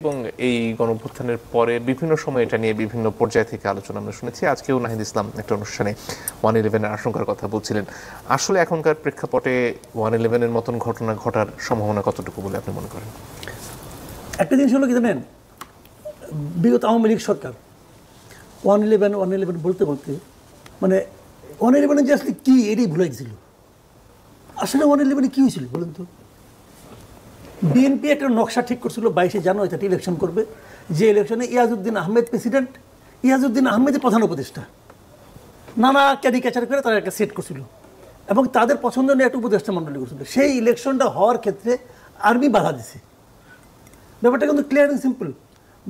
এবং এই গণঅভ্যুত্থানের পরে বিভিন্ন সময় এটা নিয়ে বিভিন্ন পর্যায় থেকে আলোচনা আমরা শুনেছি। আজকেও নাহিদ ইসলাম একটা অনুষ্ঠানে 111-এর আশঙ্কার কথা বলছিলেন। আসলে এখনকার প্রেক্ষাপটে 111-এর মতন ঘটনা ঘটার সম্ভাবনা কতটুকু বলে আপনি মনে করেন? একটা জিনিস হলো কি জানেন, বিগত আওয়ামী লীগ সরকার 111 বলতে বলতে মানে 111 যে আসলে কি এটাই ভুলে গেছিল। আসলে 111 কি হয়েছিল বলুন তো? বিএনপি একটা নকশা ঠিক করছিল 22শে জানুয়ারি তাতে ইলেকশন করবে, যে ইলেকশনে ইয়াজউদ্দিন আহমেদ প্রেসিডেন্ট, ইয়াজউদ্দিন আহমেদের প্রধান উপদেষ্টা, নানা ক্যারিকেচার করে তারা একটা সেট করছিল এবং তাদের পছন্দ নিয়ে একটা উপদেষ্টা মণ্ডলী করছিল। সেই ইলেকশনটা হওয়ার ক্ষেত্রে আর্মি বাধা দিছে। ব্যাপারটা কিন্তু ক্লিয়ার অ্যান্ড সিম্পল।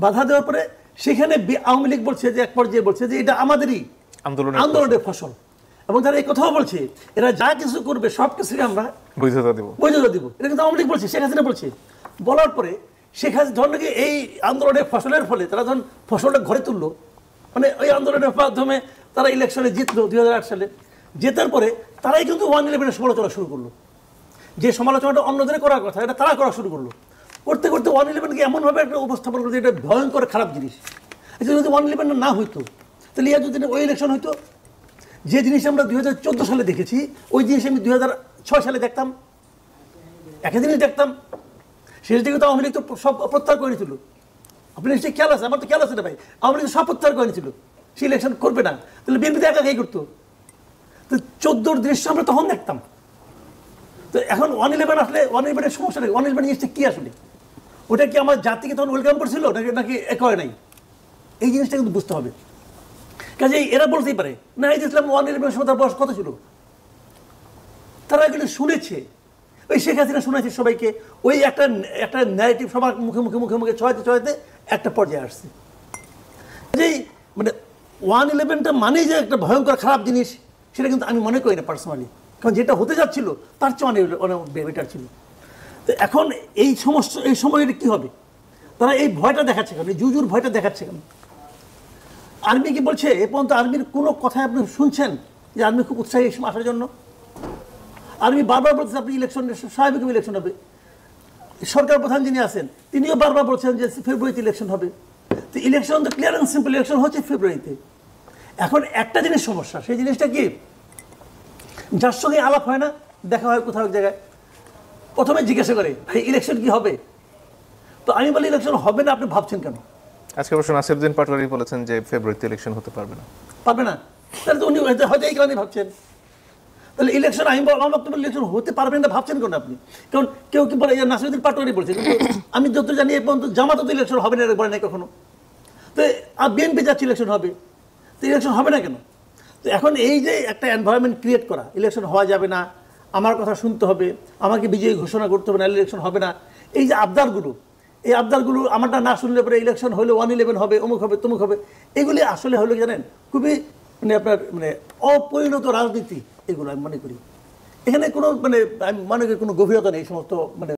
বাধা দেওয়ার পরে সেখানে আওয়ামী লীগ বলছে যে এক পর্যায়ে বলছে যে এটা আমাদেরই আন্দোলনের ফসল, এবং তারা এই কথাও বলছে এরা যা কিছু করবে সব কিছুকে আমরা বৈধতা দিব। এটা কিন্তু আওয়ামী লীগ বলছে, শেখ হাসিনা বলছে। বলার পরে শেখ হাসিনা ধরুন নাকি এই আন্দোলনের ফসলের ফলে তারা যখন ফসলটা ঘরে তুললো, মানে ওই আন্দোলনের মাধ্যমে তারা ইলেকশনে জিতলো 2008 সালে। জেতার পরে তারাই কিন্তু 111-এর সমালোচনা শুরু করলো। যে সমালোচনাটা অন্যদের করার কথা এটা তারা করা শুরু করলো। করতে করতে 111-কে এমনভাবে একটা উপস্থাপন করছে এটা ভয়ঙ্কর খারাপ জিনিস। যদি 111 না হইতো তাহলে যদি ওই ইলেকশন হইতো, যে জিনিস আমরা 2014 সালে দেখেছি ওই জিনিস আমি 2006 সালে দেখতাম, একই জিনিস দেখতাম। শেষ দিকে তো আওয়ামী লীগ তো সব প্রত্যাহার করে নিয়েছিল। আপনি নিশ্চয়ই খেয়াল আছে, আমার তো খেয়াল আছে না ভাই, আওয়ামী লীগ সব প্রত্যাহার করে নিয়েছিল, সে ইলেকশন করবে না। তাহলে বিএনপি তো একাই করতো। তো 14-র দৃশ্য আমরা তখন দেখতাম। তো এখন 111 আসলে 111-এর সমস্যা নেই। 111 জিনিসটা কি আসলে? ওটা কি আমার জাতিকে তখন ওয়েলকাম করছিল নাকি এক হয় নাই? এই জিনিসটা কিন্তু বুঝতে হবে। কাজে এরা বলতেই পারে না এই ইসলাম 111-এর সময় তার বয়স কত ছিল, তারা কিন্তু শুনেছে। ওই শেখ হাসিনা শুনেছে সবাইকে, ওই একটা ন্যারেটিভ সবার মুখে মুখে মুখে মুখে ছড়াতে একটা পর্যায়ে আসছে। কাজেই মানে 111টা মানেই যে একটা ভয়ঙ্কর খারাপ জিনিস সেটা কিন্তু আমি মনে করি না পার্সোনালি, কারণ যেটা হতে যাচ্ছিল তার চেয়ে অনেক বেটার ছিল। তো এখন এই সময়টা কী হবে? তারা এই ভয়টা দেখাচ্ছে কেন, এই জুজুর ভয়টা দেখাচ্ছে কেন? আর্মি কি বলছে এ পর্যন্ত? আর্মির কোনো কথায় আপনি শুনছেন যে আর্মি খুব উৎসাহী আসার জন্য? আর্মি বারবার বলছে আপনি ইলেকশন স্বাভাবিক ইলেকশন হবে। সরকার প্রধান যিনি আছেন তিনিও বারবার বলছেন যে ফেব্রুয়ারিতে ইলেকশন হবে। তো ইলেকশন তো ক্লিয়ার অ্যান্ড সিম্পল, ইলেকশন হচ্ছে ফেব্রুয়ারিতে। এখন একটা জিনিস সমস্যা, সেই জিনিসটা কি, যার সঙ্গে আলাপ হয় না, দেখা হয় কোথাও এক জায়গায়, প্রথমে জিজ্ঞাসা করে ভাই ইলেকশন কি হবে? তো আমি বলি ইলেকশন হবে না, আপনি ভাবছেন কেন? আজকে অবশ্য নাসিরউদ্দিন পাটোয়ারি বলেছেন যে ফেব্রুয়ারিতে ইলেকশন হতে পারবে না। তাহলে তো উনি হয়তো এই কারণে ভাবছেন। তাহলে ইলেকশন আমি বক্তব্য ইলেকশন হতে পারবেন না ভাবছেন কেন আপনি? কারণ কেউ কি বলে নাসিরউদ্দিন পাটোয়ারি বলছে, কিন্তু আমি যত জানি এ পর্যন্ত জামাতও তো ইলেকশন হবে না বলে নাই কখনো। তো বিএনপি যাচ্ছে ইলেকশন হবে, তো ইলেকশন হবে না কেন? তো এখন এই যে একটা এনভায়রনমেন্ট ক্রিয়েট করা, ইলেকশন হওয়া যাবে না, আমার কথা শুনতে হবে, আমাকে বিজয়ী ঘোষণা করতে হবে না, ইলেকশন হবে না, এই যে আবদারগুলো, এই আবদারগুলো আমারটা না শুনলে পরে ইলেকশন হলে 111 হবে, অমুক হবে, তমুক হবে, এগুলি আসলে হলো জানেন খুবই মানে আপনার মানে অপরিণত রাজনীতি। এগুলো আমি মনে করি এখানে কোনো মানে আমি মনে করি কোনো গভীরতা নেই, এই সমস্ত মানে